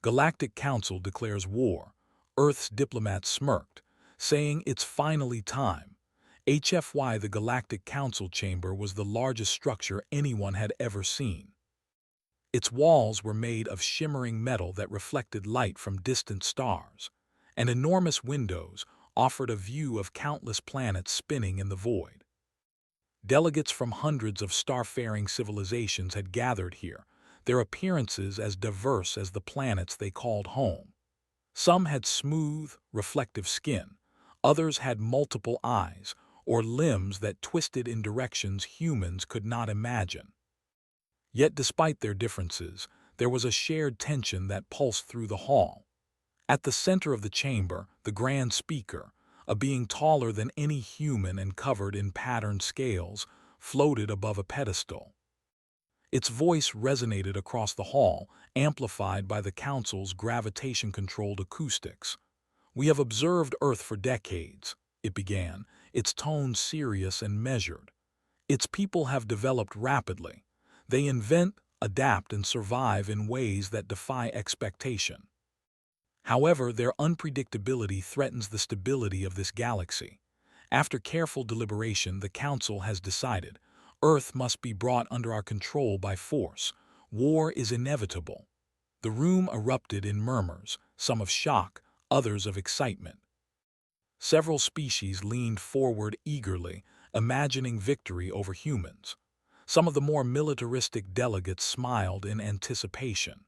Galactic Council declares war. Earth's Diplomat Smirked, saying it's finally time. HFY, the Galactic Council chamber, was the largest structure anyone had ever seen. Its walls were made of shimmering metal that reflected light from distant stars, and enormous windows offered a view of countless planets spinning in the void. Delegates from hundreds of starfaring civilizations had gathered here, their appearances as diverse as the planets they called home. Some had smooth, reflective skin, others had multiple eyes or limbs that twisted in directions humans could not imagine. Yet despite their differences, there was a shared tension that pulsed through the hall. At the center of the chamber, the Grand Speaker, a being taller than any human and covered in patterned scales, floated above a pedestal. Its voice resonated across the hall, amplified by the Council's gravitation-controlled acoustics. "We have observed Earth for decades," it began, its tone serious and measured. "Its people have developed rapidly. They invent, adapt, and survive in ways that defy expectation. However, their unpredictability threatens the stability of this galaxy. After careful deliberation, the Council has decided Earth must be brought under our control by force. War is inevitable." The room erupted in murmurs, some of shock, others of excitement. Several species leaned forward eagerly, imagining victory over humans. Some of the more militaristic delegates smiled in anticipation.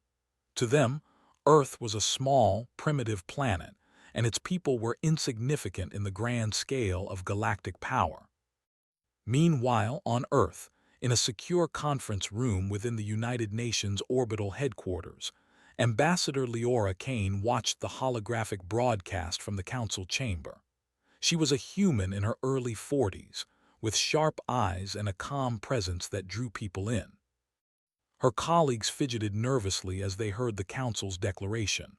To them, Earth was a small, primitive planet, and its people were insignificant in the grand scale of galactic power. Meanwhile, on Earth, in a secure conference room within the United Nations orbital headquarters, Ambassador Leora Kane watched the holographic broadcast from the Council chamber. She was a human in her early 40s, with sharp eyes and a calm presence that drew people in. Her colleagues fidgeted nervously as they heard the Council's declaration.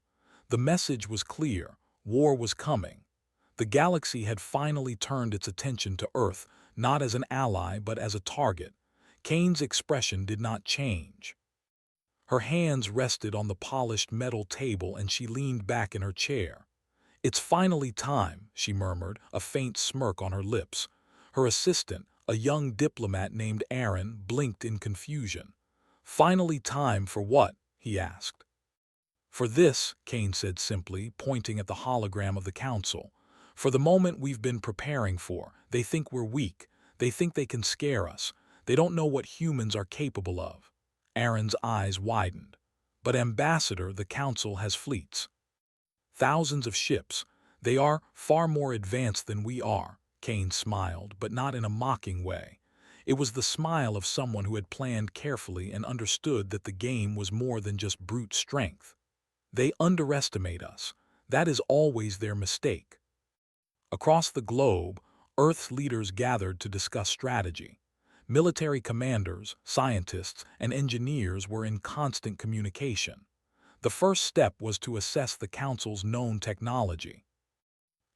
The message was clear: war was coming. The galaxy had finally turned its attention to Earth, not as an ally but as a target. Kane's expression did not change. Her hands rested on the polished metal table and she leaned back in her chair. "It's finally time," she murmured, a faint smirk on her lips. Her assistant, a young diplomat named Aaron, blinked in confusion. "Finally time for what?" he asked. "For this," Kane said simply, pointing at the hologram of the Council. "For the moment we've been preparing for. They think we're weak. They think they can scare us. They don't know what humans are capable of." Aaron's eyes widened. "But Ambassador, the Council has fleets. Thousands of ships. They are far more advanced than we are." Kane smiled, but not in a mocking way. It was the smile of someone who had planned carefully and understood that the game was more than just brute strength. "They underestimate us. That is always their mistake." Across the globe, Earth's leaders gathered to discuss strategy. Military commanders, scientists, and engineers were in constant communication. The first step was to assess the Council's known technology.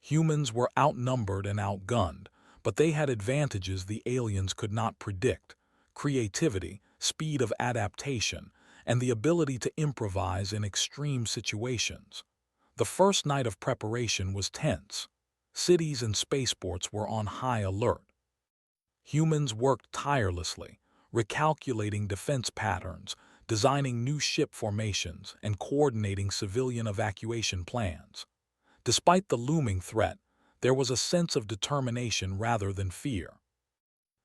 Humans were outnumbered and outgunned, but they had advantages the aliens could not predict: creativity, speed of adaptation, and the ability to improvise in extreme situations. The first night of preparation was tense. Cities and spaceports were on high alert. Humans worked tirelessly, recalculating defense patterns, designing new ship formations, and coordinating civilian evacuation plans. Despite the looming threat, there was a sense of determination rather than fear.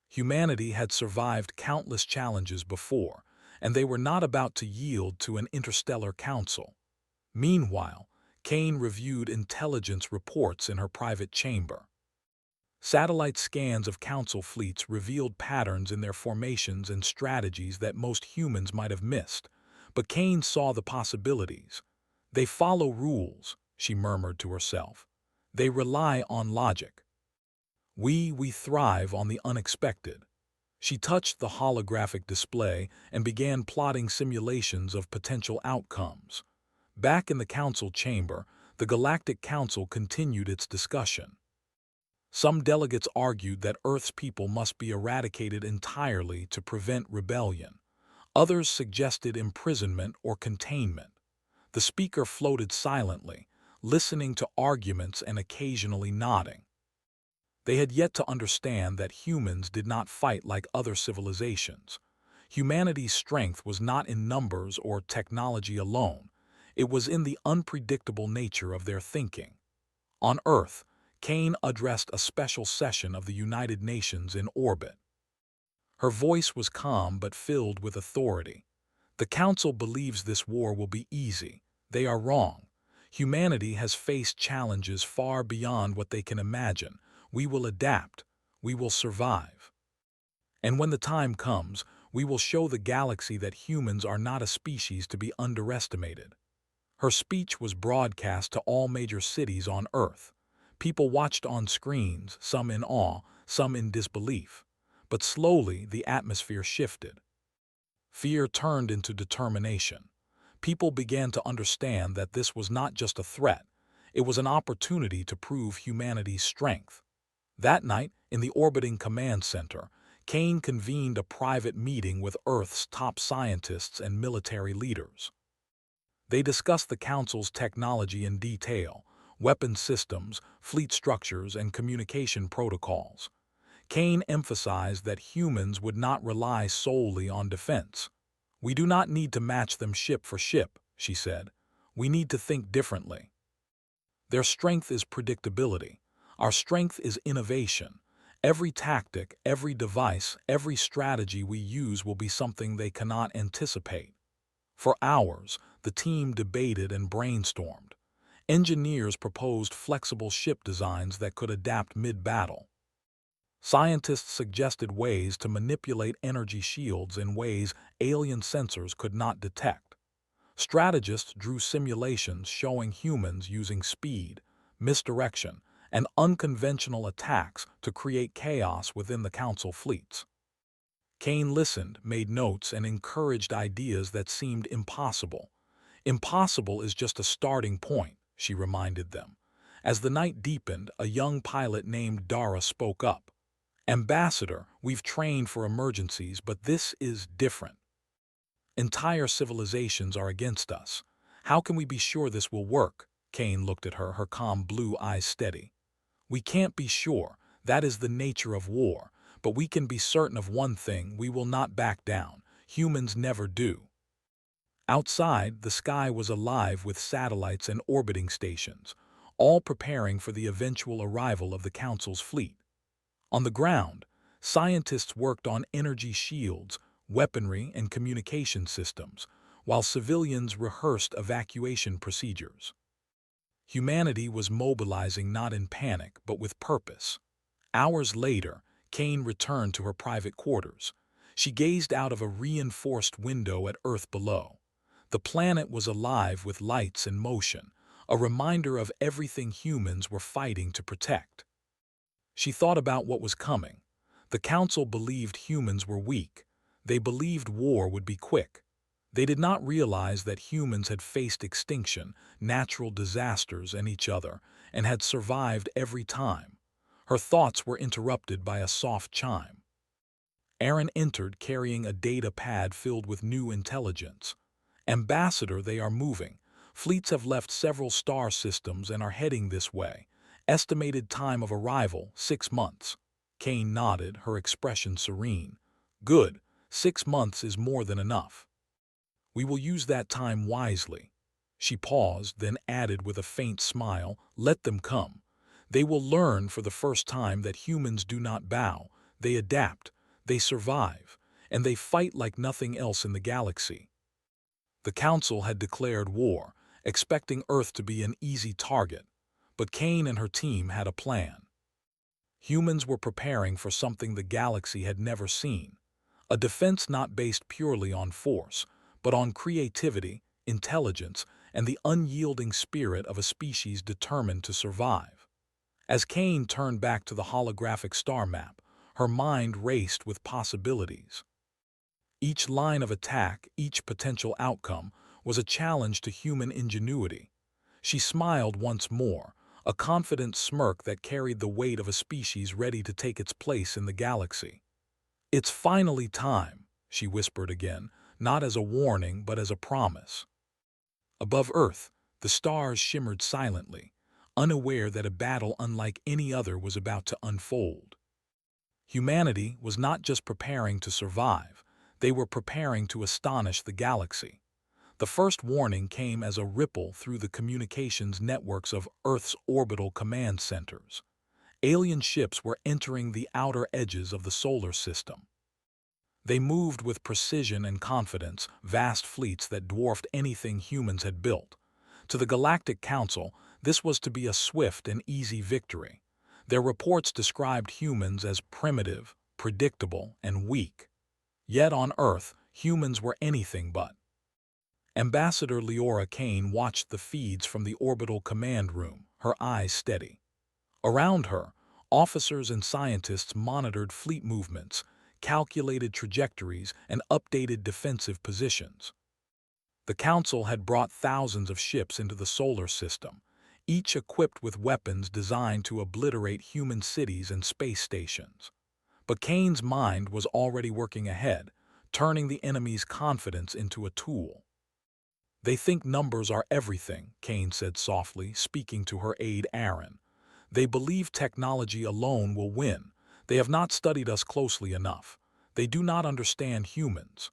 Humanity had survived countless challenges before, and they were not about to yield to an interstellar council. Meanwhile, Kane reviewed intelligence reports in her private chamber. Satellite scans of Council fleets revealed patterns in their formations and strategies that most humans might have missed, but Kane saw the possibilities. "They follow rules," she murmured to herself. "They rely on logic. We thrive on the unexpected." She touched the holographic display and began plotting simulations of potential outcomes. Back in the Council chamber, the Galactic Council continued its discussion. Some delegates argued that Earth's people must be eradicated entirely to prevent rebellion. Others suggested imprisonment or containment. The speaker floated silently, listening to arguments and occasionally nodding. They had yet to understand that humans did not fight like other civilizations. Humanity's strength was not in numbers or technology alone. It was in the unpredictable nature of their thinking. On Earth, Kane addressed a special session of the United Nations in orbit. Her voice was calm but filled with authority. The Council believes this war will be easy. They are wrong. Humanity has faced challenges far beyond what they can imagine. We will adapt. We will survive. And when the time comes, we will show the galaxy that humans are not a species to be underestimated. Her speech was broadcast to all major cities on Earth. People watched on screens, some in awe, some in disbelief. But slowly the atmosphere shifted. Fear turned into determination. People began to understand that this was not just a threat, it was an opportunity to prove humanity's strength. That night, in the orbiting command center, Kane convened a private meeting with Earth's top scientists and military leaders. They discussed the Council's technology in detail, weapon systems, fleet structures, and communication protocols. Kane emphasized that humans would not rely solely on defense. "We do not need to match them ship for ship," she said. "We need to think differently. Their strength is predictability. Our strength is innovation. Every tactic, every device, every strategy we use will be something they cannot anticipate." For hours, the team debated and brainstormed. Engineers proposed flexible ship designs that could adapt mid-battle. Scientists suggested ways to manipulate energy shields in ways alien sensors could not detect. Strategists drew simulations showing humans using speed, misdirection, and unconventional attacks to create chaos within the Council fleets. Kane listened, made notes, and encouraged ideas that seemed impossible. "Impossible is just a starting point," she reminded them. As the night deepened, a young pilot named Dara spoke up. "Ambassador, we've trained for emergencies, but this is different. Entire civilizations are against us. How can we be sure this will work?" Kane looked at her, her calm blue eyes steady. "We can't be sure. That is the nature of war. But we can be certain of one thing: we will not back down. Humans never do." Outside, the sky was alive with satellites and orbiting stations, all preparing for the eventual arrival of the Council's fleet. On the ground, scientists worked on energy shields, weaponry, and communication systems, while civilians rehearsed evacuation procedures. Humanity was mobilizing not in panic, but with purpose. Hours later, Kane returned to her private quarters. She gazed out of a reinforced window at Earth below. The planet was alive with lights and motion, a reminder of everything humans were fighting to protect. She thought about what was coming. The Council believed humans were weak. They believed war would be quick. They did not realize that humans had faced extinction, natural disasters, and each other, and had survived every time. Her thoughts were interrupted by a soft chime. Aaron entered carrying a data pad filled with new intelligence. "Ambassador, they are moving. Fleets have left several star systems and are heading this way. Estimated time of arrival, 6 months. Kane nodded, her expression serene. "Good. 6 months is more than enough. We will use that time wisely." She paused, then added with a faint smile, "Let them come. They will learn for the first time that humans do not bow. They adapt, they survive, and they fight like nothing else in the galaxy." The Council had declared war, expecting Earth to be an easy target. But Kane and her team had a plan. Humans were preparing for something the galaxy had never seen. A defense not based purely on force, but on creativity, intelligence, and the unyielding spirit of a species determined to survive. As Kane turned back to the holographic star map, her mind raced with possibilities. Each line of attack, each potential outcome, was a challenge to human ingenuity. She smiled once more, a confident smirk that carried the weight of a species ready to take its place in the galaxy. "It's finally time," she whispered again, not as a warning but as a promise. Above Earth, the stars shimmered silently, unaware that a battle unlike any other was about to unfold. Humanity was not just preparing to survive, they were preparing to astonish the galaxy. The first warning came as a ripple through the communications networks of Earth's orbital command centers. Alien ships were entering the outer edges of the solar system. They moved with precision and confidence, vast fleets that dwarfed anything humans had built. To the Galactic Council, this was to be a swift and easy victory. Their reports described humans as primitive, predictable, and weak. Yet on Earth, humans were anything but. Ambassador Leora Kane watched the feeds from the orbital command room, her eyes steady. Around her, officers and scientists monitored fleet movements, calculated trajectories, and updated defensive positions. The Council had brought thousands of ships into the solar system, each equipped with weapons designed to obliterate human cities and space stations. But Kane's mind was already working ahead, turning the enemy's confidence into a tool. "They think numbers are everything," Kane said softly, speaking to her aide Aaron. "They believe technology alone will win. They have not studied us closely enough. They do not understand humans."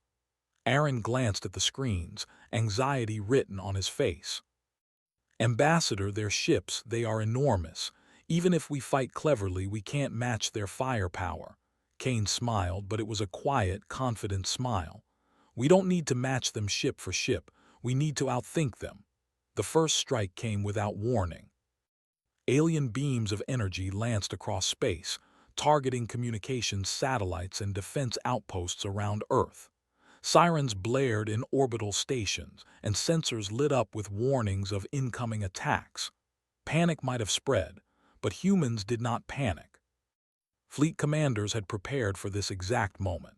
Aaron glanced at the screens, anxiety written on his face. "Ambassador, their ships, they are enormous. Even if we fight cleverly, we can't match their firepower." Kane smiled, but it was a quiet, confident smile. "We don't need to match them ship for ship. We need to outthink them." The first strike came without warning. Alien beams of energy lanced across space, targeting communications satellites and defense outposts around Earth. Sirens blared in orbital stations, and sensors lit up with warnings of incoming attacks. Panic might have spread, but humans did not panic. Fleet commanders had prepared for this exact moment.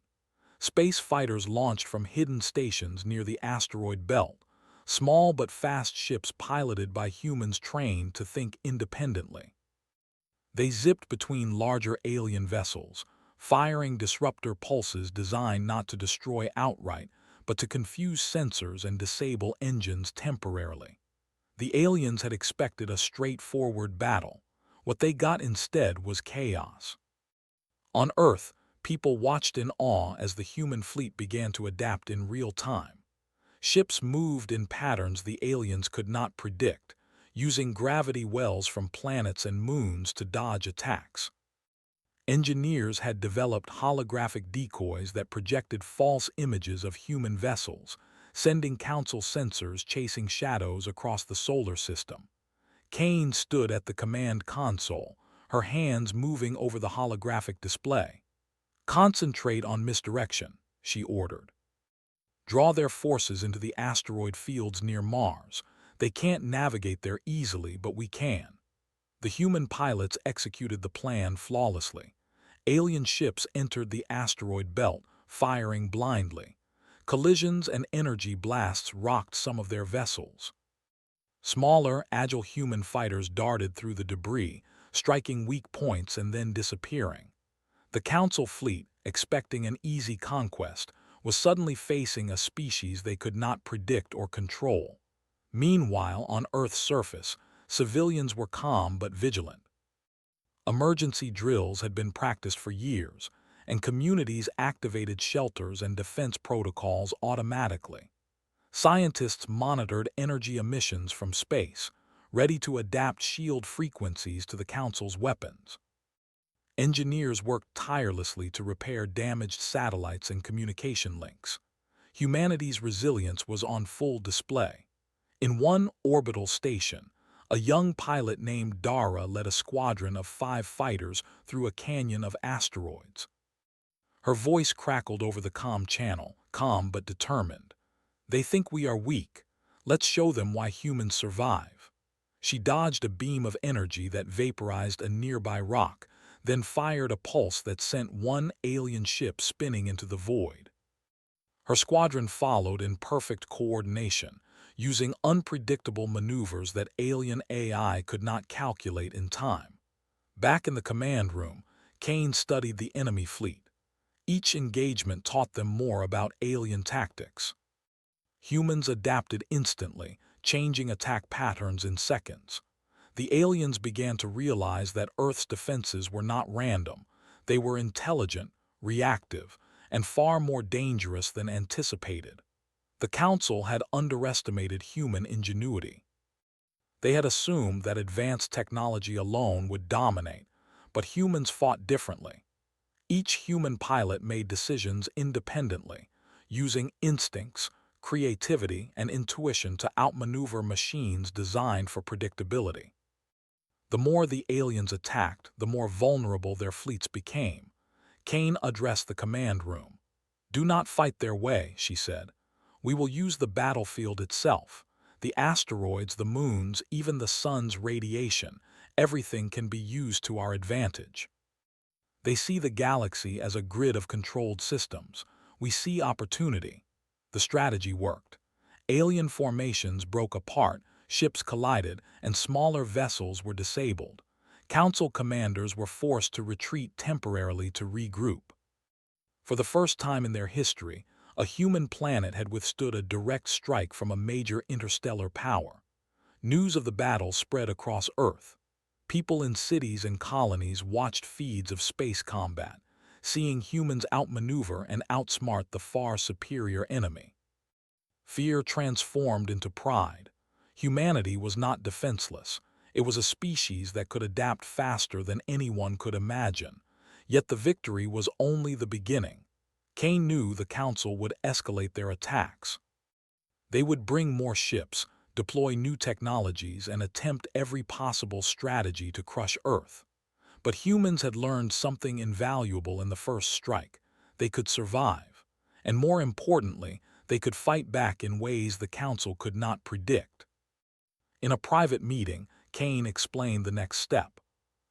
Space fighters launched from hidden stations near the asteroid belt, small but fast ships piloted by humans trained to think independently. They zipped between larger alien vessels, firing disruptor pulses designed not to destroy outright, but to confuse sensors and disable engines temporarily. The aliens had expected a straightforward battle. What they got instead was chaos. On Earth, people watched in awe as the human fleet began to adapt in real time. Ships moved in patterns the aliens could not predict, using gravity wells from planets and moons to dodge attacks. Engineers had developed holographic decoys that projected false images of human vessels, sending Council sensors chasing shadows across the solar system. Kane stood at the command console, her hands moving over the holographic display. "Concentrate on misdirection," she ordered. "Draw their forces into the asteroid fields near Mars. They can't navigate there easily, but we can." The human pilots executed the plan flawlessly. Alien ships entered the asteroid belt, firing blindly. Collisions and energy blasts rocked some of their vessels. Smaller, agile human fighters darted through the debris, striking weak points and then disappearing. The Council fleet, expecting an easy conquest, was suddenly facing a species they could not predict or control. Meanwhile, on Earth's surface, civilians were calm but vigilant. Emergency drills had been practiced for years, and communities activated shelters and defense protocols automatically. Scientists monitored energy emissions from space, ready to adapt shield frequencies to the Council's weapons. Engineers worked tirelessly to repair damaged satellites and communication links. Humanity's resilience was on full display. In one orbital station, a young pilot named Dara led a squadron of 5 fighters through a canyon of asteroids. Her voice crackled over the comm channel, calm but determined. "They think we are weak. Let's show them why humans survive." She dodged a beam of energy that vaporized a nearby rock, then fired a pulse that sent one alien ship spinning into the void. Her squadron followed in perfect coordination, using unpredictable maneuvers that alien AI could not calculate in time. Back in the command room, Kane studied the enemy fleet. Each engagement taught them more about alien tactics. Humans adapted instantly, changing attack patterns in seconds. The aliens began to realize that Earth's defenses were not random. They were intelligent, reactive, and far more dangerous than anticipated. The Council had underestimated human ingenuity. They had assumed that advanced technology alone would dominate, but humans fought differently. Each human pilot made decisions independently, using instincts, creativity, and intuition to outmaneuver machines designed for predictability. The more the aliens attacked, the more vulnerable their fleets became. Kane addressed the command room. "Do not fight their way," she said. "We will use the battlefield itself. The asteroids, the moons, even the sun's radiation, everything can be used to our advantage." They see the galaxy as a grid of controlled systems. We see opportunity. The strategy worked. Alien formations broke apart, ships collided, and smaller vessels were disabled. Council commanders were forced to retreat temporarily to regroup. For the first time in their history, a human planet had withstood a direct strike from a major interstellar power. News of the battle spread across Earth. People in cities and colonies watched feeds of space combat, seeing humans outmaneuver and outsmart the far superior enemy. Fear transformed into pride. Humanity was not defenseless. It was a species that could adapt faster than anyone could imagine. Yet the victory was only the beginning. Kane knew the Council would escalate their attacks. They would bring more ships, deploy new technologies, and attempt every possible strategy to crush Earth. But humans had learned something invaluable in the first strike. They could survive. And more importantly, they could fight back in ways the Council could not predict. In a private meeting, Kane explained the next step.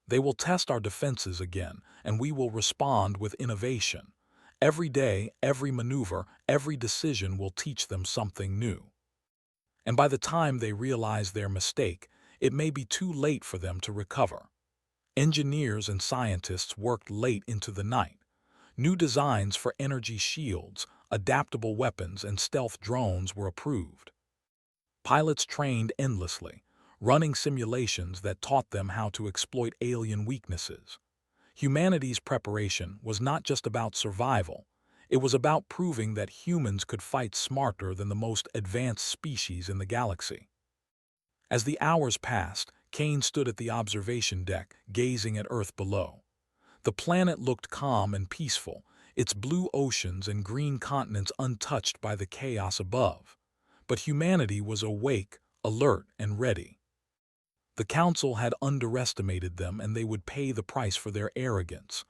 "They will test our defenses again, and we will respond with innovation. Every day, every maneuver, every decision will teach them something new. And by the time they realize their mistake, it may be too late for them to recover." Engineers and scientists worked late into the night. New designs for energy shields, adaptable weapons, and stealth drones were approved. Pilots trained endlessly, running simulations that taught them how to exploit alien weaknesses. Humanity's preparation was not just about survival. It was about proving that humans could fight smarter than the most advanced species in the galaxy. As the hours passed, Kane stood at the observation deck, gazing at Earth below. The planet looked calm and peaceful, its blue oceans and green continents untouched by the chaos above. But humanity was awake, alert, and ready. The Council had underestimated them, and they would pay the price for their arrogance.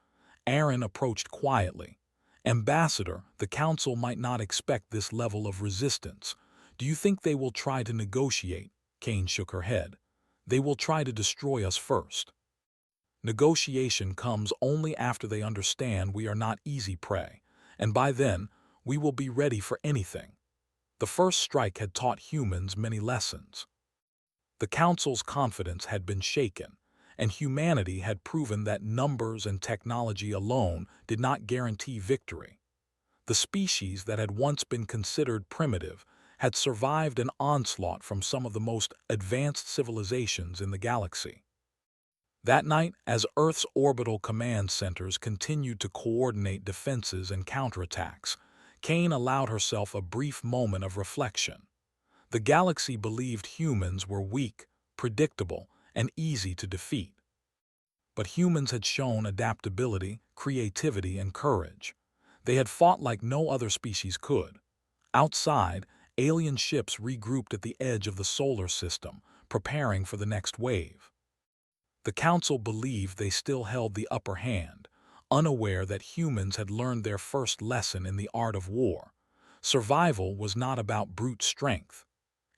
Aaron approached quietly. "Ambassador, the Council might not expect this level of resistance. Do you think they will try to negotiate?" Kane shook her head. "They will try to destroy us first. Negotiation comes only after they understand we are not easy prey, and by then, we will be ready for anything." The first strike had taught humans many lessons. The Council's confidence had been shaken, and humanity had proven that numbers and technology alone did not guarantee victory. The species that had once been considered primitive had survived an onslaught from some of the most advanced civilizations in the galaxy. That night, as Earth's orbital command centers continued to coordinate defenses and counterattacks, Kane allowed herself a brief moment of reflection. The galaxy believed humans were weak, predictable, and easy to defeat. But humans had shown adaptability, creativity, and courage. They had fought like no other species could. Outside, alien ships regrouped at the edge of the solar system, preparing for the next wave. The Council believed they still held the upper hand, unaware that humans had learned their first lesson in the art of war. Survival was not about brute strength.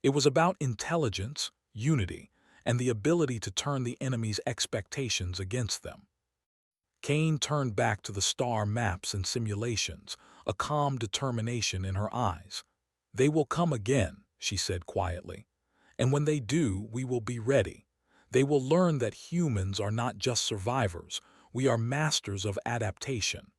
It was about intelligence, unity, and the ability to turn the enemy's expectations against them. Kane turned back to the star maps and simulations, a calm determination in her eyes. "They will come again," she said quietly. "And when they do, we will be ready. They will learn that humans are not just survivors, we are masters of adaptation."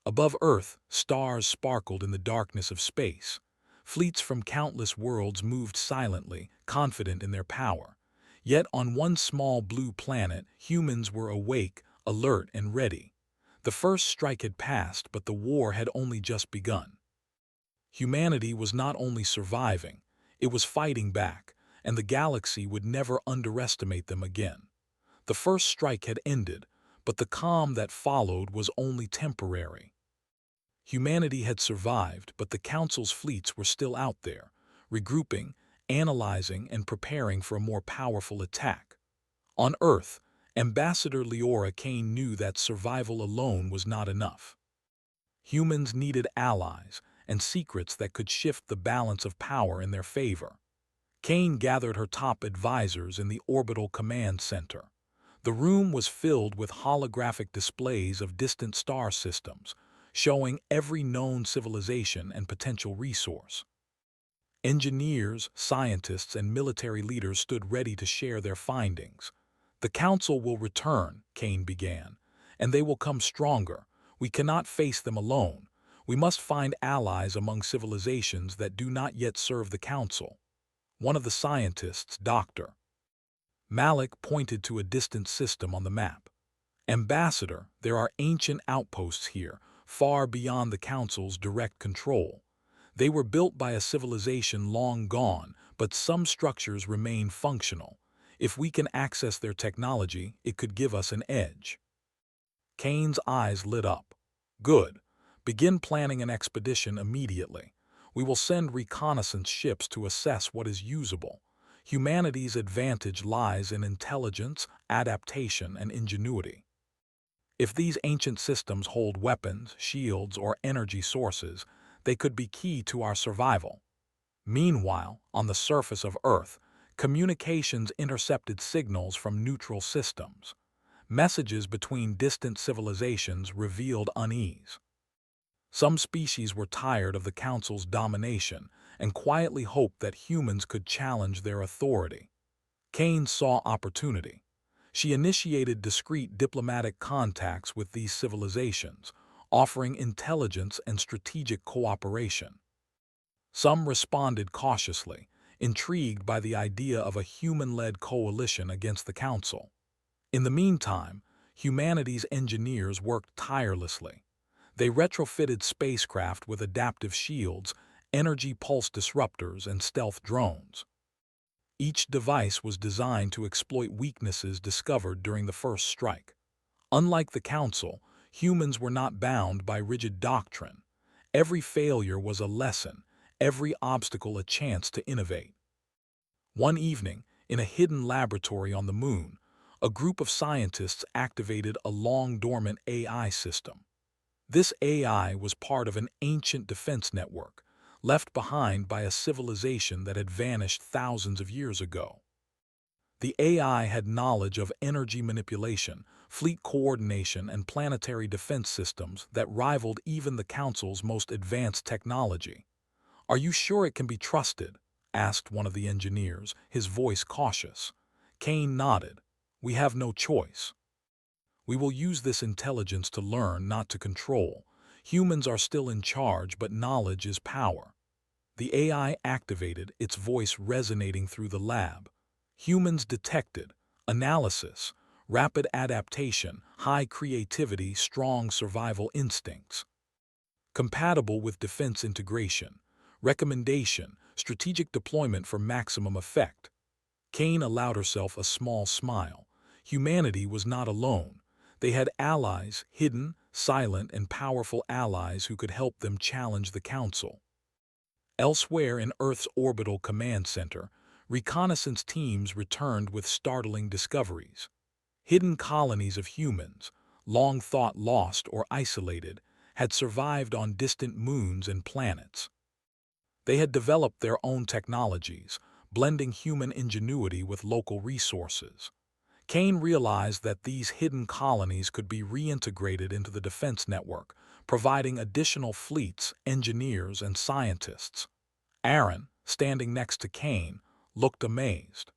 Above Earth, stars sparkled in the darkness of space. Fleets from countless worlds moved silently, confident in their power. Yet on one small blue planet, humans were awake, alert, and ready. The first strike had passed, but the war had only just begun. Humanity was not only surviving, it was fighting back, and the galaxy would never underestimate them again. The first strike had ended, but the calm that followed was only temporary. Humanity had survived, but the Council's fleets were still out there, regrouping, analyzing, and preparing for a more powerful attack. On Earth, Ambassador Leora Kane knew that survival alone was not enough. Humans needed allies and secrets that could shift the balance of power in their favor. Kane gathered her top advisors in the Orbital Command Center. The room was filled with holographic displays of distant star systems, showing every known civilization and potential resource. Engineers, scientists, and military leaders stood ready to share their findings. "The Council will return," Kane began, "and they will come stronger. We cannot face them alone. We must find allies among civilizations that do not yet serve the Council." One of the scientists, Dr. Malik, pointed to a distant system on the map. "Ambassador, there are ancient outposts here, far beyond the Council's direct control. They were built by a civilization long gone, but some structures remain functional. If we can access their technology, it could give us an edge." Kane's eyes lit up. "Good. Begin planning an expedition immediately. We will send reconnaissance ships to assess what is usable. Humanity's advantage lies in intelligence, adaptation, and ingenuity. If these ancient systems hold weapons, shields, or energy sources, they could be key to our survival." Meanwhile, on the surface of Earth, communications intercepted signals from neutral systems. Messages between distant civilizations revealed unease. Some species were tired of the Council's domination and quietly hoped that humans could challenge their authority. Kane saw opportunity. She initiated discreet diplomatic contacts with these civilizations, offering intelligence and strategic cooperation. Some responded cautiously, intrigued by the idea of a human-led coalition against the Council. In the meantime, humanity's engineers worked tirelessly. They retrofitted spacecraft with adaptive shields, energy pulse disruptors, and stealth drones. Each device was designed to exploit weaknesses discovered during the first strike. Unlike the Council, humans were not bound by rigid doctrine. Every failure was a lesson, every obstacle a chance to innovate. One evening, in a hidden laboratory on the Moon, a group of scientists activated a long-dormant AI system. This AI was part of an ancient defense network, left behind by a civilization that had vanished thousands of years ago. The AI had knowledge of energy manipulation, fleet coordination, and planetary defense systems that rivaled even the Council's most advanced technology. "Are you sure it can be trusted?" asked one of the engineers, his voice cautious. Kane nodded. "We have no choice. We will use this intelligence to learn, not to control. Humans are still in charge, but knowledge is power." The AI activated, its voice resonating through the lab. Humans detected analysis, rapid adaptation, high creativity, strong survival instincts. Compatible with defense integration, recommendation, strategic deployment for maximum effect. Kane allowed herself a small smile. Humanity was not alone. They had allies, hidden, silent, and powerful allies who could help them challenge the Council. Elsewhere in Earth's orbital command center, reconnaissance teams returned with startling discoveries. Hidden colonies of humans, long thought lost or isolated, had survived on distant moons and planets. They had developed their own technologies, blending human ingenuity with local resources. Kane realized that these hidden colonies could be reintegrated into the defense network, providing additional fleets, engineers, and scientists. Aaron, standing next to Kane, looked amazed.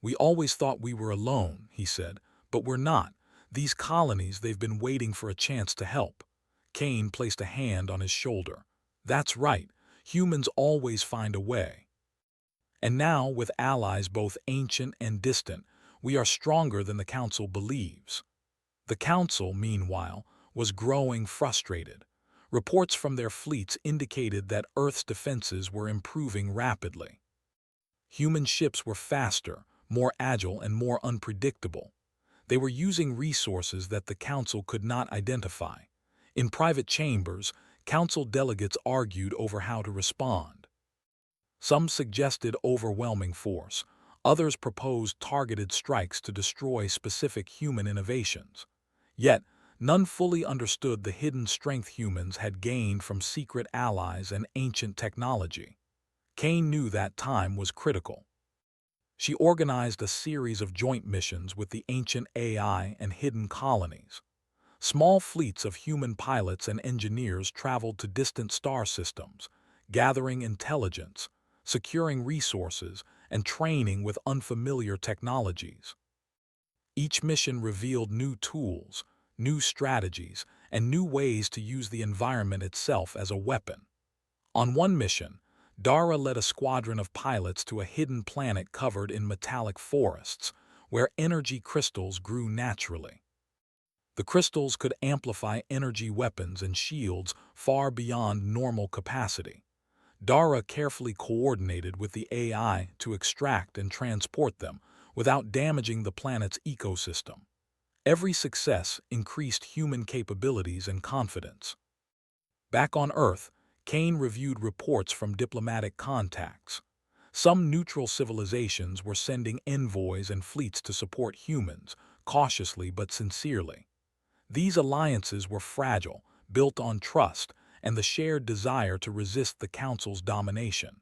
"We always thought we were alone," he said, "but we're not. These colonies, they've been waiting for a chance to help." Kane placed a hand on his shoulder. "That's right. Humans always find a way. And now, with allies both ancient and distant, we are stronger than the Council believes. The Council, meanwhile, was growing frustrated. Reports from their fleets indicated that Earth's defenses were improving rapidly. Human ships were faster, more agile, and more unpredictable. They were using resources that the Council could not identify. In private chambers, Council delegates argued over how to respond. Some suggested overwhelming force. Others proposed targeted strikes to destroy specific human innovations. Yet, none fully understood the hidden strength humans had gained from secret allies and ancient technology. Kane knew that time was critical. She organized a series of joint missions with the ancient AI and hidden colonies. Small fleets of human pilots and engineers traveled to distant star systems, gathering intelligence, securing resources, and training with unfamiliar technologies. Each mission revealed new tools, new strategies, and new ways to use the environment itself as a weapon. On one mission, Dara led a squadron of pilots to a hidden planet covered in metallic forests, where energy crystals grew naturally. The crystals could amplify energy weapons and shields far beyond normal capacity. Dara carefully coordinated with the AI to extract and transport them without damaging the planet's ecosystem. Every success increased human capabilities and confidence. Back on Earth, Kane reviewed reports from diplomatic contacts. Some neutral civilizations were sending envoys and fleets to support humans, cautiously but sincerely. These alliances were fragile, built on trust, and the shared desire to resist the Council's domination.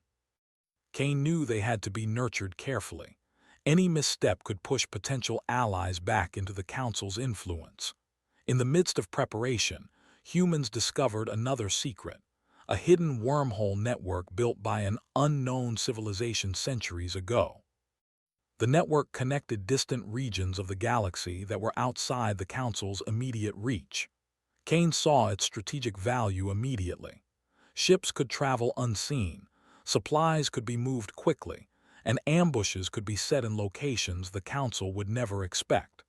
Kane knew they had to be nurtured carefully. Any misstep could push potential allies back into the Council's influence. In the midst of preparation, humans discovered another secret, a hidden wormhole network built by an unknown civilization centuries ago. The network connected distant regions of the galaxy that were outside the Council's immediate reach. Kane saw its strategic value immediately. Ships could travel unseen, supplies could be moved quickly, and ambushes could be set in locations the Council would never expect.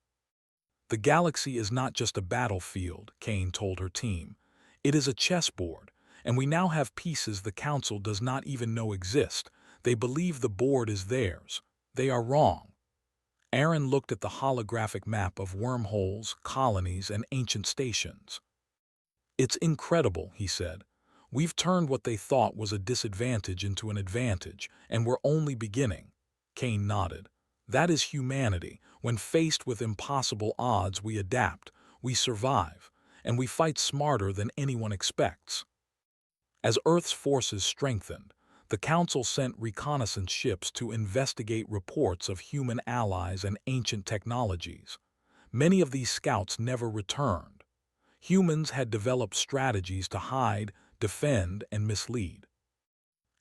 The galaxy is not just a battlefield, Kane told her team. It is a chessboard, and we now have pieces the Council does not even know exist. They believe the board is theirs. They are wrong. Aaron looked at the holographic map of wormholes, colonies, and ancient stations. It's incredible, he said. We've turned what they thought was a disadvantage into an advantage, and we're only beginning. Kane nodded. That is humanity. When faced with impossible odds, we adapt, we survive, and we fight smarter than anyone expects. As Earth's forces strengthened, the Council sent reconnaissance ships to investigate reports of human allies and ancient technologies. Many of these scouts never returned. Humans had developed strategies to hide, defend, and mislead.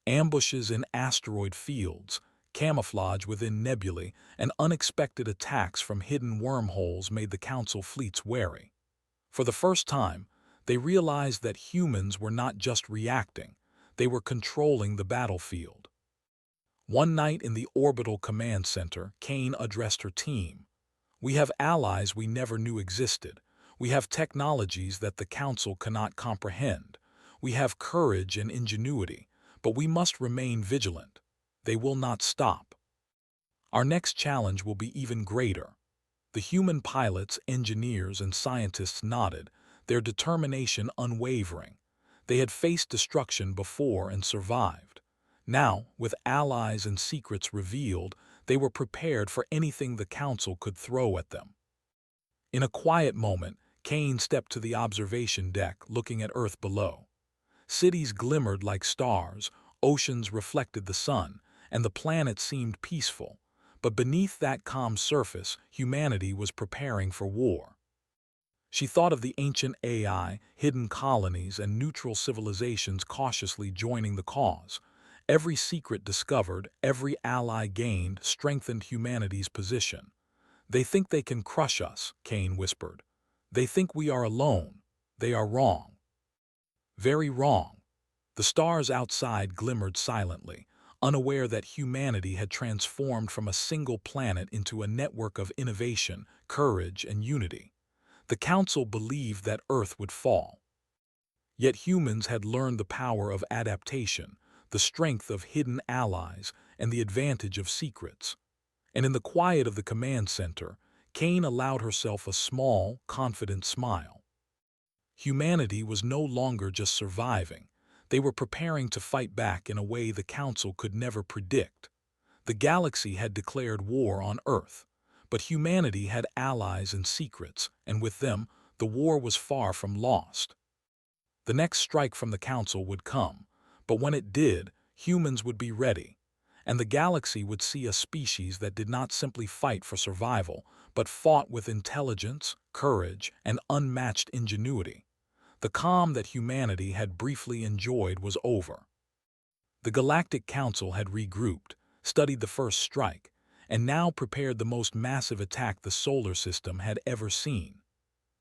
Ambushes in asteroid fields, camouflage within nebulae, and unexpected attacks from hidden wormholes made the Council fleets wary. For the first time, they realized that humans were not just reacting, they were controlling the battlefield. One night in the orbital command center, Kane addressed her team. We have allies we never knew existed. We have technologies that the Council cannot comprehend. We have courage and ingenuity, but we must remain vigilant. They will not stop. Our next challenge will be even greater. The human pilots, engineers, and scientists nodded, their determination unwavering. They had faced destruction before and survived. Now, with allies and secrets revealed, they were prepared for anything the Council could throw at them. In a quiet moment, Kane stepped to the observation deck, looking at Earth below. Cities glimmered like stars, oceans reflected the sun, and the planet seemed peaceful. But beneath that calm surface, humanity was preparing for war. She thought of the ancient AI, hidden colonies, and neutral civilizations cautiously joining the cause. Every secret discovered, every ally gained, strengthened humanity's position. They think they can crush us, Kane whispered. They think we are alone. They are wrong. Very wrong. The stars outside glimmered silently, unaware that humanity had transformed from a single planet into a network of innovation, courage, and unity. The Council believed that Earth would fall. Yet humans had learned the power of adaptation, the strength of hidden allies, and the advantage of secrets. And in the quiet of the command center, Kane allowed herself a small, confident smile. Humanity was no longer just surviving. They were preparing to fight back in a way the Council could never predict. The galaxy had declared war on Earth, but humanity had allies and secrets, and with them, the war was far from lost. The next strike from the Council would come, but when it did, humans would be ready, and the galaxy would see a species that did not simply fight for survival, but fought with intelligence, courage, and unmatched ingenuity. The calm that humanity had briefly enjoyed was over. The Galactic Council had regrouped, studied the first strike, and now prepared the most massive attack the solar system had ever seen.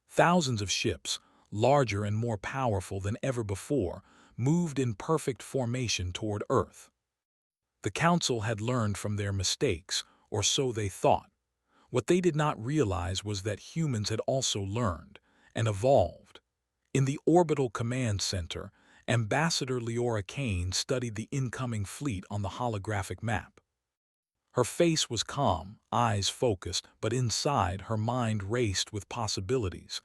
Thousands of ships, larger and more powerful than ever before, moved in perfect formation toward Earth. The Council had learned from their mistakes, or so they thought. What they did not realize was that humans had also learned and evolved. In the orbital command center, Ambassador Leora Kane studied the incoming fleet on the holographic map. Her face was calm, eyes focused, but inside her mind raced with possibilities.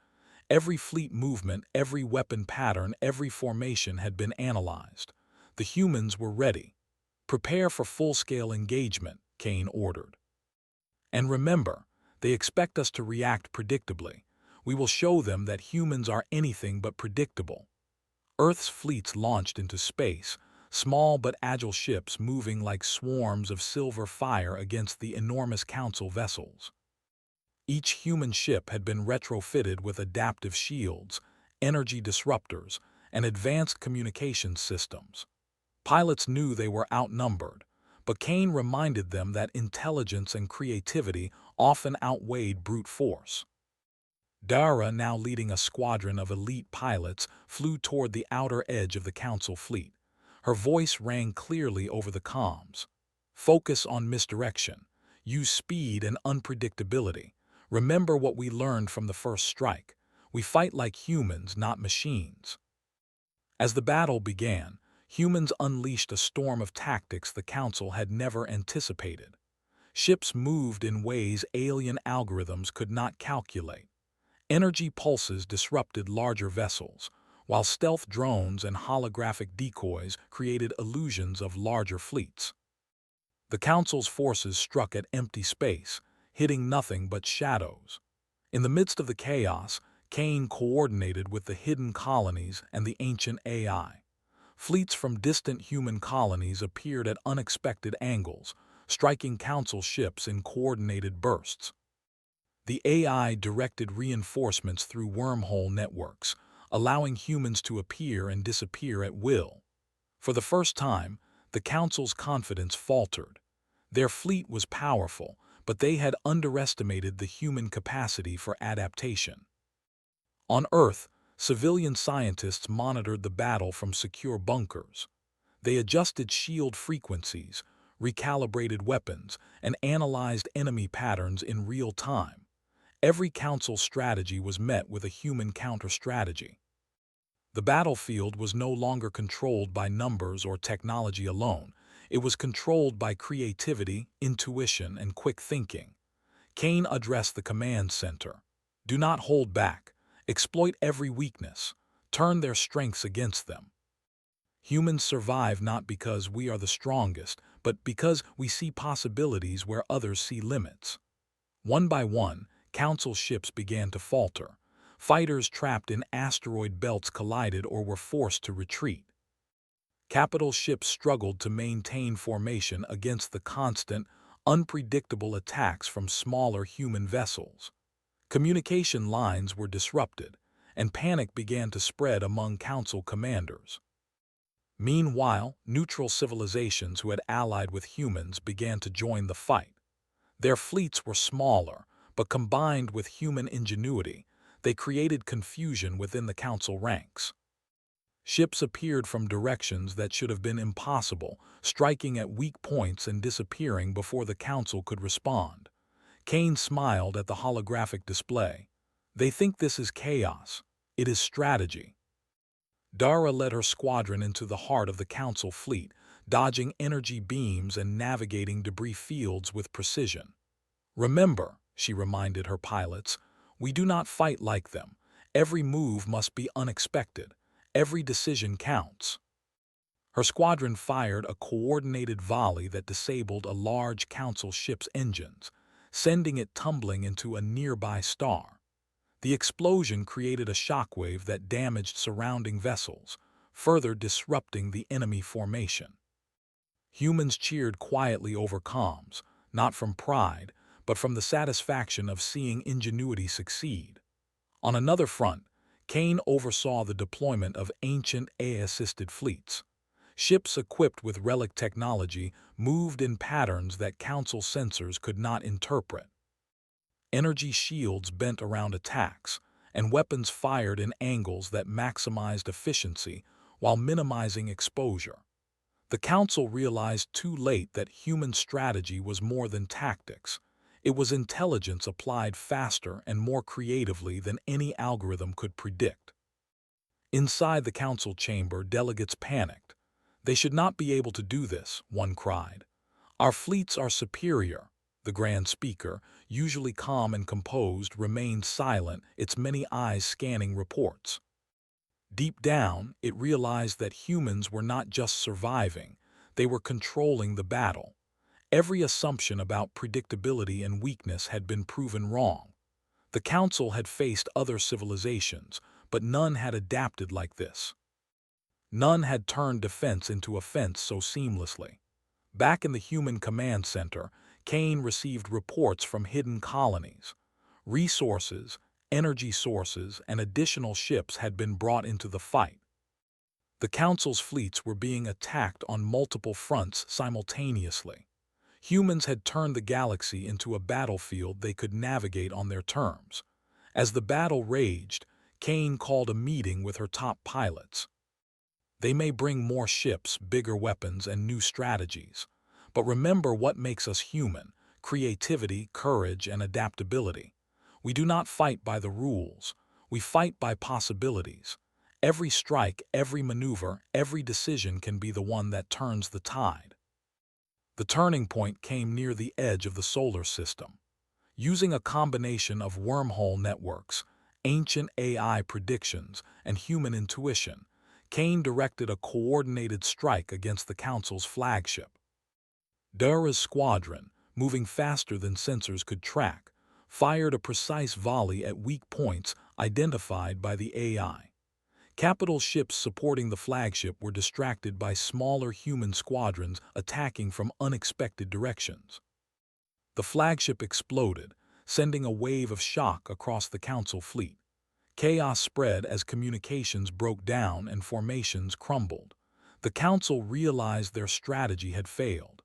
Every fleet movement, every weapon pattern, every formation had been analyzed. The humans were ready. Prepare for full-scale engagement, Kane ordered. And remember, they expect us to react predictably. We will show them that humans are anything but predictable. Earth's fleets launched into space, small but agile ships moving like swarms of silver fire against the enormous Council vessels. Each human ship had been retrofitted with adaptive shields, energy disruptors, and advanced communications systems. Pilots knew they were outnumbered, but Kane reminded them that intelligence and creativity often outweighed brute force. Dara, now leading a squadron of elite pilots, flew toward the outer edge of the Council fleet. Her voice rang clearly over the comms. Focus on misdirection. Use speed and unpredictability. Remember what we learned from the first strike. We fight like humans, not machines. As the battle began, humans unleashed a storm of tactics the Council had never anticipated. Ships moved in ways alien algorithms could not calculate. Energy pulses disrupted larger vessels, while stealth drones and holographic decoys created illusions of larger fleets. The Council's forces struck at empty space, hitting nothing but shadows. In the midst of the chaos, Kane coordinated with the hidden colonies and the ancient AI. Fleets from distant human colonies appeared at unexpected angles, striking Council ships in coordinated bursts. The AI directed reinforcements through wormhole networks, allowing humans to appear and disappear at will. For the first time, the Council's confidence faltered. Their fleet was powerful, but they had underestimated the human capacity for adaptation. On Earth, civilian scientists monitored the battle from secure bunkers. They adjusted shield frequencies, recalibrated weapons, and analyzed enemy patterns in real time. Every Council strategy was met with a human counter-strategy. The battlefield was no longer controlled by numbers or technology alone. It was controlled by creativity, intuition, and quick thinking. Kane addressed the command center. Do not hold back. Exploit every weakness. Turn their strengths against them. Humans survive not because we are the strongest, but because we see possibilities where others see limits. One by one, Council ships began to falter. Fighters trapped in asteroid belts collided or were forced to retreat. Capital ships struggled to maintain formation against the constant, unpredictable attacks from smaller human vessels. Communication lines were disrupted, and panic began to spread among Council commanders. Meanwhile, neutral civilizations who had allied with humans began to join the fight. Their fleets were smaller, but combined with human ingenuity, they created confusion within the Council ranks. Ships appeared from directions that should have been impossible, striking at weak points and disappearing before the Council could respond. Kane smiled at the holographic display. They think this is chaos. It is strategy. Dara led her squadron into the heart of the Council fleet, dodging energy beams and navigating debris fields with precision. Remember, she reminded her pilots, we do not fight like them. Every move must be unexpected. Every decision counts. Her squadron fired a coordinated volley that disabled a large Council ship's engines, sending it tumbling into a nearby star. The explosion created a shockwave that damaged surrounding vessels, further disrupting the enemy formation. Humans cheered quietly over comms, not from pride, but from the satisfaction of seeing ingenuity succeed. On another front, Kane oversaw the deployment of ancient AI-assisted fleets. Ships equipped with relic technology moved in patterns that Council sensors could not interpret. Energy shields bent around attacks, and weapons fired in angles that maximized efficiency while minimizing exposure. The Council realized too late that human strategy was more than tactics. It was intelligence applied faster and more creatively than any algorithm could predict. Inside the Council chamber, delegates panicked. They should not be able to do this, one cried. Our fleets are superior. The Grand Speaker, usually calm and composed, remained silent, its many eyes scanning reports. Deep down, it realized that humans were not just surviving, they were controlling the battle. Every assumption about predictability and weakness had been proven wrong. The Council had faced other civilizations, but none had adapted like this. None had turned defense into offense so seamlessly. Back in the Human Command Center, Kane received reports from hidden colonies. Resources, energy sources, and additional ships had been brought into the fight. The Council's fleets were being attacked on multiple fronts simultaneously. Humans had turned the galaxy into a battlefield they could navigate on their terms. As the battle raged, Kane called a meeting with her top pilots. They may bring more ships, bigger weapons, and new strategies. But remember what makes us human: creativity, courage, and adaptability. We do not fight by the rules. We fight by possibilities. Every strike, every maneuver, every decision can be the one that turns the tide. The turning point came near the edge of the solar system. Using a combination of wormhole networks, ancient AI predictions, and human intuition, Kane directed a coordinated strike against the Council's flagship. Dara's squadron, moving faster than sensors could track, fired a precise volley at weak points identified by the AI. Capital ships supporting the flagship were distracted by smaller human squadrons attacking from unexpected directions. The flagship exploded, sending a wave of shock across the Council fleet. Chaos spread as communications broke down and formations crumbled. The Council realized their strategy had failed.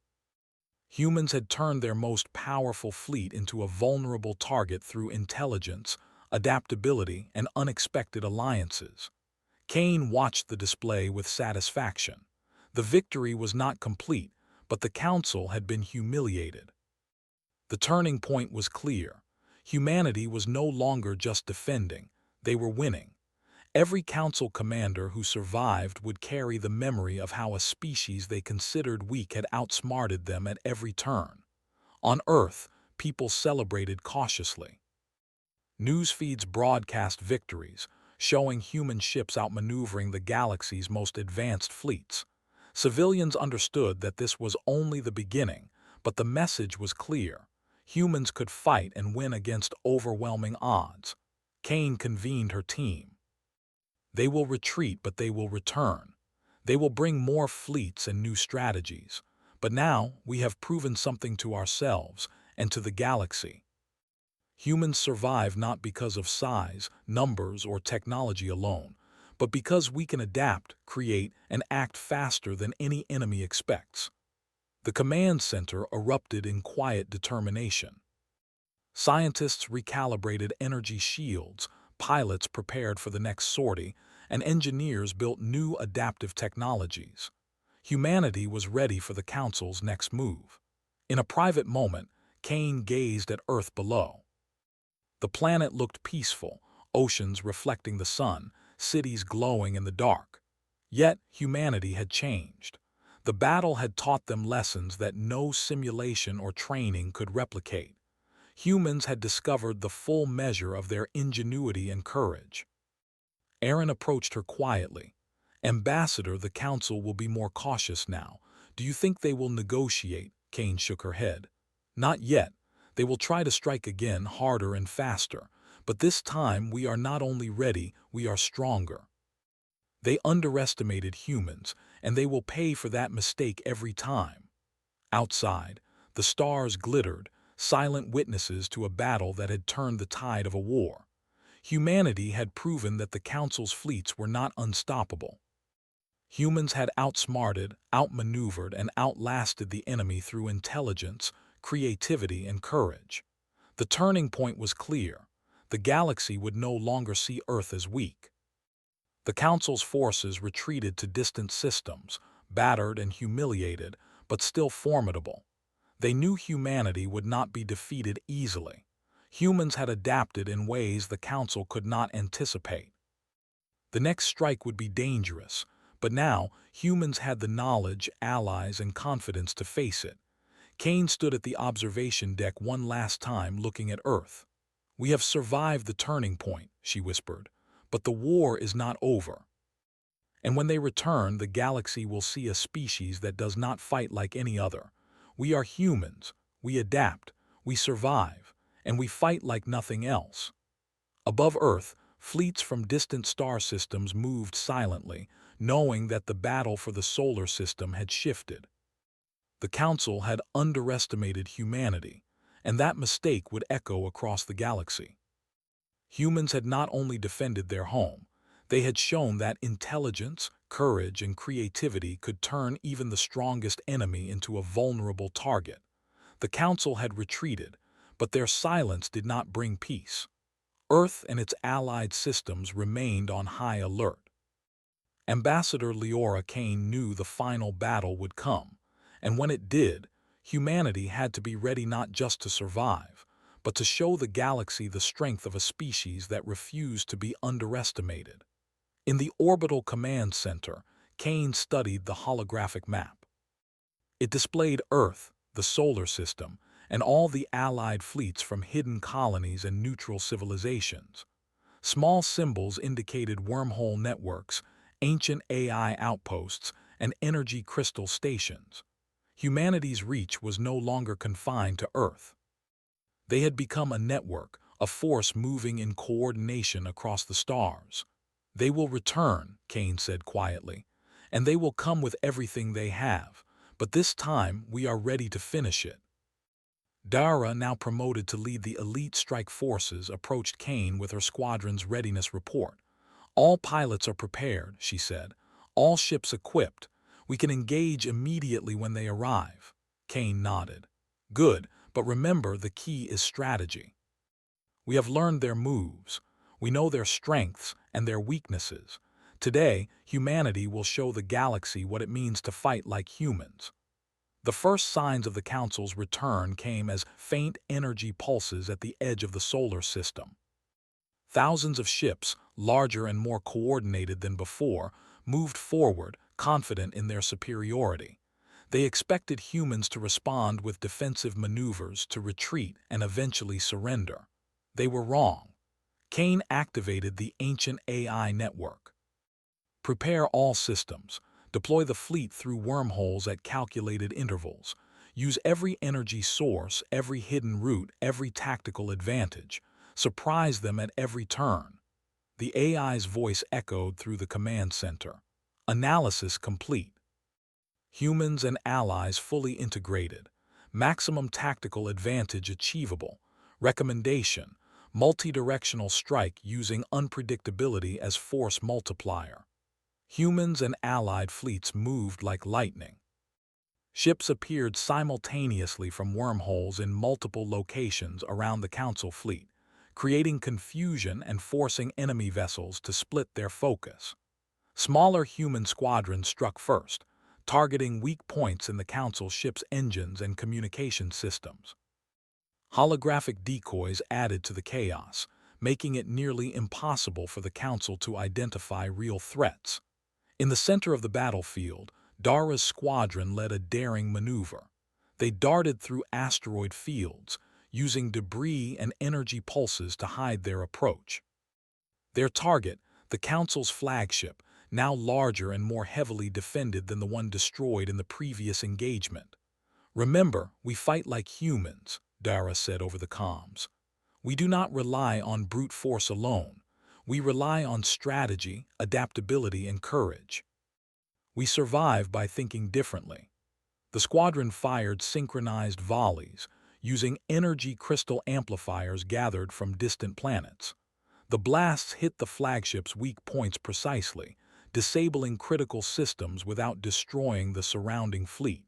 Humans had turned their most powerful fleet into a vulnerable target through intelligence, adaptability, and unexpected alliances. Kane watched the display with satisfaction. The victory was not complete, but the Council had been humiliated. The turning point was clear. Humanity was no longer just defending, they were winning. Every Council commander who survived would carry the memory of how a species they considered weak had outsmarted them at every turn. On Earth, people celebrated cautiously. News feeds broadcast victories, showing human ships outmaneuvering the galaxy's most advanced fleets. Civilians understood that this was only the beginning, but the message was clear. Humans could fight and win against overwhelming odds. Kane convened her team. They will retreat, but they will return. They will bring more fleets and new strategies. But now we have proven something to ourselves and to the galaxy. Humans survive not because of size, numbers, or technology alone, but because we can adapt, create, and act faster than any enemy expects. The command center erupted in quiet determination. Scientists recalibrated energy shields, pilots prepared for the next sortie, and engineers built new adaptive technologies. Humanity was ready for the Council's next move. In a private moment, Kane gazed at Earth below. The planet looked peaceful, oceans reflecting the sun, cities glowing in the dark. Yet humanity had changed. The battle had taught them lessons that no simulation or training could replicate. Humans had discovered the full measure of their ingenuity and courage. Aaron approached her quietly. "Ambassador, the Council will be more cautious now. Do you think they will negotiate?" Kane shook her head. "Not yet. They will try to strike again, harder and faster. But this time we are not only ready, we are stronger." They underestimated humans, and they will pay for that mistake every time. Outside, the stars glittered, silent witnesses to a battle that had turned the tide of a war. Humanity had proven that the Council's fleets were not unstoppable. Humans had outsmarted, outmaneuvered, and outlasted the enemy through intelligence, creativity, and courage. The turning point was clear. The galaxy would no longer see Earth as weak. The Council's forces retreated to distant systems, battered and humiliated, but still formidable. They knew humanity would not be defeated easily. Humans had adapted in ways the Council could not anticipate. The next strike would be dangerous, but now humans had the knowledge, allies, and confidence to face it. Kane stood at the observation deck one last time looking at Earth. "We have survived the turning point," she whispered, "but the war is not over. And when they return, the galaxy will see a species that does not fight like any other. We are humans, we adapt, we survive, and we fight like nothing else." Above Earth, fleets from distant star systems moved silently, knowing that the battle for the solar system had shifted. The Council had underestimated humanity, and that mistake would echo across the galaxy. Humans had not only defended their home, they had shown that intelligence, courage, and creativity could turn even the strongest enemy into a vulnerable target. The Council had retreated, but their silence did not bring peace. Earth and its allied systems remained on high alert. Ambassador Leora Kane knew the final battle would come, and when it did, humanity had to be ready not just to survive, but to show the galaxy the strength of a species that refused to be underestimated. In the orbital command center, Kane studied the holographic map. It displayed Earth, the solar system, and all the allied fleets from hidden colonies and neutral civilizations. Small symbols indicated wormhole networks, ancient AI outposts, and energy crystal stations. Humanity's reach was no longer confined to Earth. They had become a network, a force moving in coordination across the stars. "They will return," Kane said quietly, "and they will come with everything they have, but this time we are ready to finish it." Dara, now promoted to lead the elite strike forces, approached Kane with her squadron's readiness report. "All pilots are prepared," she said. "All ships equipped. We can engage immediately when they arrive." Kane nodded. "Good, but remember the key is strategy. We have learned their moves. We know their strengths and their weaknesses. Today, humanity will show the galaxy what it means to fight like humans." The first signs of the Council's return came as faint energy pulses at the edge of the solar system. Thousands of ships, larger and more coordinated than before, moved forward, confident in their superiority. They expected humans to respond with defensive maneuvers, to retreat, and eventually surrender. They were wrong. Kane activated the ancient AI network. "Prepare all systems. Deploy the fleet through wormholes at calculated intervals. Use every energy source, every hidden route, every tactical advantage. Surprise them at every turn." The AI's voice echoed through the command center. Analysis complete. Humans and allies fully integrated. Maximum tactical advantage achievable. Recommendation: multi-directional strike using unpredictability as force multiplier. Humans and allied fleets moved like lightning. Ships appeared simultaneously from wormholes in multiple locations around the Council fleet. creating confusion and forcing enemy vessels to split their focus. Smaller human squadrons struck first, targeting weak points in the Council ship's engines and communication systems. Holographic decoys added to the chaos, making it nearly impossible for the Council to identify real threats. In the center of the battlefield, Dara's squadron led a daring maneuver. They darted through asteroid fields, using debris and energy pulses to hide their approach. Their target, the Council's flagship, now larger and more heavily defended than the one destroyed in the previous engagement. "Remember, we fight like humans," Dara said over the comms. "We do not rely on brute force alone. We rely on strategy, adaptability, and courage. We survive by thinking differently." The squadron fired synchronized volleys, using energy crystal amplifiers gathered from distant planets. The blasts hit the flagship's weak points precisely, disabling critical systems without destroying the surrounding fleet.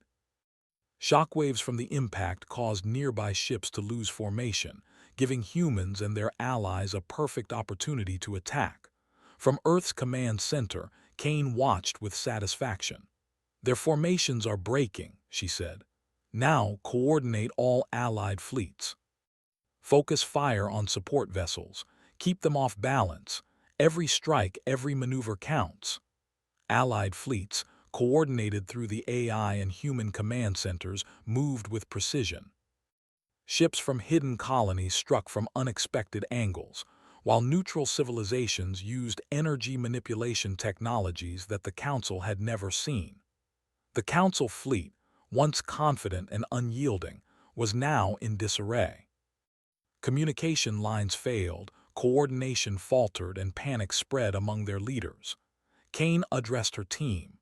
Shockwaves from the impact caused nearby ships to lose formation, giving humans and their allies a perfect opportunity to attack. From Earth's command center, Kane watched with satisfaction. "Their formations are breaking," she said. "Now coordinate all Allied fleets. Focus fire on support vessels. Keep them off balance. Every strike, every maneuver counts." Allied fleets, coordinated through the AI and human command centers, moved with precision. Ships from hidden colonies struck from unexpected angles, while neutral civilizations used energy manipulation technologies that the Council had never seen. The Council fleet, once confident and unyielding, was now in disarray. Communication lines failed, coordination faltered, and panic spread among their leaders. Kane addressed her team.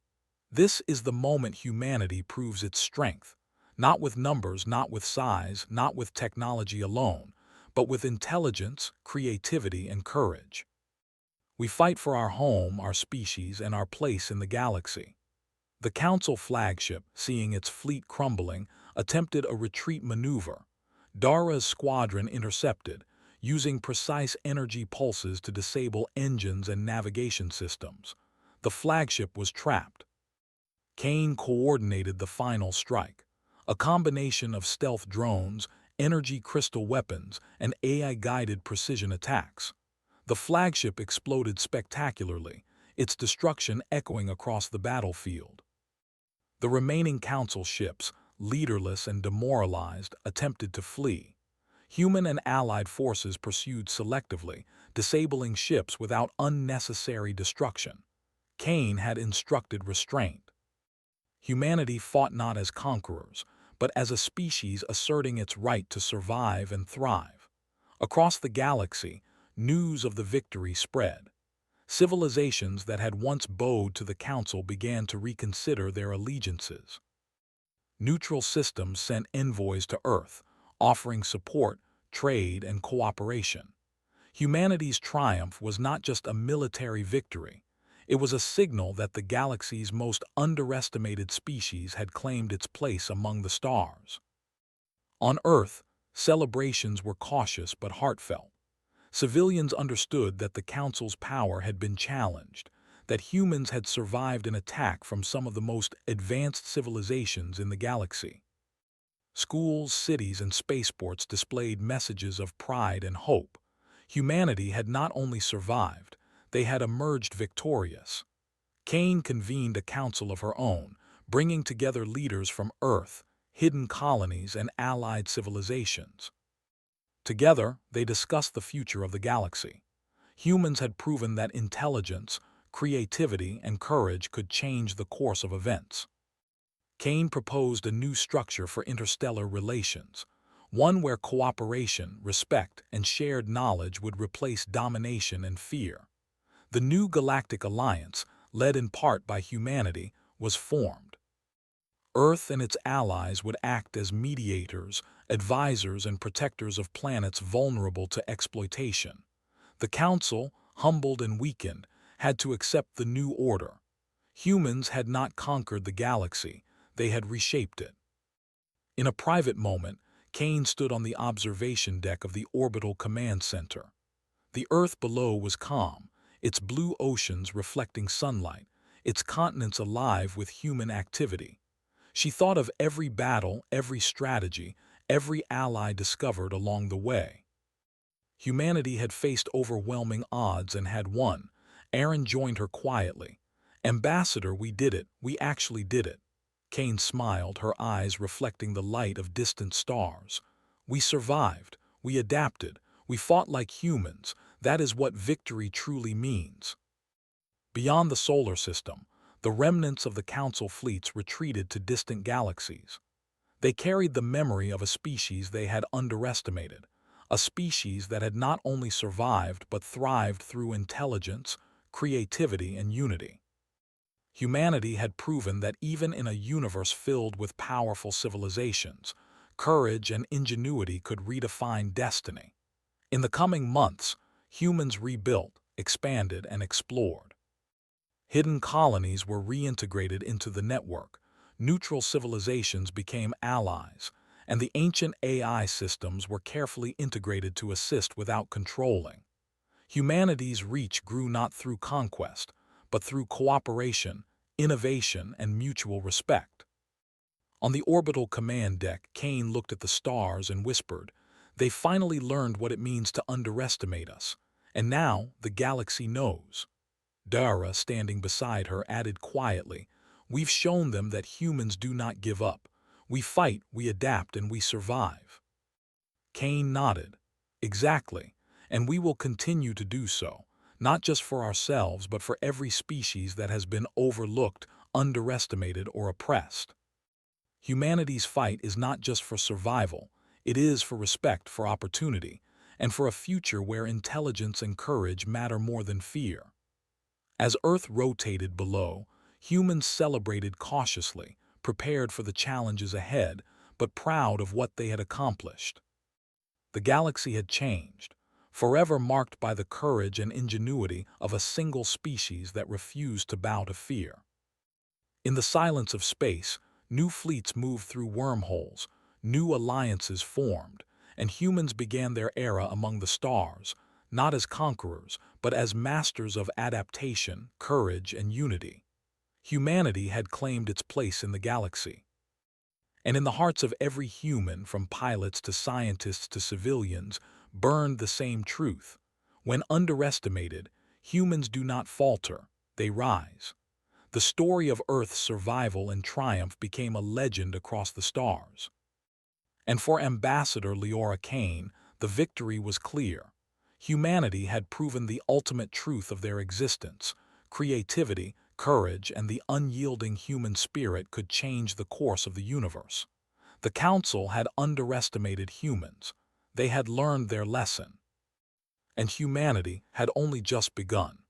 "This is the moment humanity proves its strength, not with numbers, not with size, not with technology alone, but with intelligence, creativity, and courage. We fight for our home, our species, and our place in the galaxy." The Council flagship, seeing its fleet crumbling, attempted a retreat maneuver. Dara's squadron intercepted, using precise energy pulses to disable engines and navigation systems. The flagship was trapped. Kane coordinated the final strike, a combination of stealth drones, energy crystal weapons, and AI-guided precision attacks. The flagship exploded spectacularly, its destruction echoing across the battlefield. The remaining Council ships, leaderless and demoralized, attempted to flee. Human and Allied forces pursued selectively, disabling ships without unnecessary destruction. Kane had instructed restraint. Humanity fought not as conquerors, but as a species asserting its right to survive and thrive. Across the galaxy, news of the victory spread. Civilizations that had once bowed to the Council began to reconsider their allegiances. Neutral systems sent envoys to Earth, offering support, trade, and cooperation. Humanity's triumph was not just a military victory. It was a signal that the galaxy's most underestimated species had claimed its place among the stars. On Earth, celebrations were cautious but heartfelt. Civilians understood that the Council's power had been challenged, that humans had survived an attack from some of the most advanced civilizations in the galaxy. Schools, cities, and spaceports displayed messages of pride and hope. Humanity had not only survived, they had emerged victorious. Kane convened a council of her own, bringing together leaders from Earth, hidden colonies, and allied civilizations. Together, they discussed the future of the galaxy. Humans had proven that intelligence, creativity, and courage could change the course of events. Kane proposed a new structure for interstellar relations, one where cooperation, respect, and shared knowledge would replace domination and fear. The new Galactic Alliance, led in part by humanity, was formed. Earth and its allies would act as mediators, advisors, and protectors of planets vulnerable to exploitation. The Council, humbled and weakened, had to accept the new order. Humans had not conquered the galaxy, they had reshaped it. In a private moment, Kane stood on the observation deck of the orbital command center. The Earth below was calm, its blue oceans reflecting sunlight, its continents alive with human activity. She thought of every battle, every strategy, every ally discovered along the way. Humanity had faced overwhelming odds and had won. Aaron joined her quietly. "Ambassador, we did it. We actually did it." Kane smiled, her eyes reflecting the light of distant stars. "We survived. We adapted. We fought like humans. That is what victory truly means." Beyond the solar system, the remnants of the Council fleets retreated to distant galaxies. They carried the memory of a species they had underestimated, a species that had not only survived but thrived through intelligence, creativity, and unity. Humanity had proven that even in a universe filled with powerful civilizations, courage and ingenuity could redefine destiny. In the coming months, humans rebuilt, expanded, and explored. Hidden colonies were reintegrated into the network, neutral civilizations became allies, and the ancient AI systems were carefully integrated to assist without controlling. Humanity's reach grew not through conquest, but through cooperation, innovation, and mutual respect. On the orbital command deck, Kane looked at the stars and whispered, "They finally learned what it means to underestimate us, and now the galaxy knows." Dara, standing beside her, added quietly, "We've shown them that humans do not give up. We fight, we adapt, and we survive." Kane nodded. "Exactly, and we will continue to do so, not just for ourselves but for every species that has been overlooked, underestimated, or oppressed. Humanity's fight is not just for survival, it is for respect, for opportunity, and for a future where intelligence and courage matter more than fear." As Earth rotated below, humans celebrated cautiously, prepared for the challenges ahead, but proud of what they had accomplished. The galaxy had changed, forever marked by the courage and ingenuity of a single species that refused to bow to fear. In the silence of space, new fleets moved through wormholes, new alliances formed, and humans began their era among the stars, not as conquerors, but as masters of adaptation, courage, and unity. Humanity had claimed its place in the galaxy. And in the hearts of every human, from pilots to scientists to civilians, burned the same truth. When underestimated, humans do not falter, they rise. The story of Earth's survival and triumph became a legend across the stars. And for Ambassador Leora Kane, the victory was clear. Humanity had proven the ultimate truth of their existence. Creativity, courage, and the unyielding human spirit could change the course of the universe. The Council had underestimated humans. They had learned their lesson. And humanity had only just begun.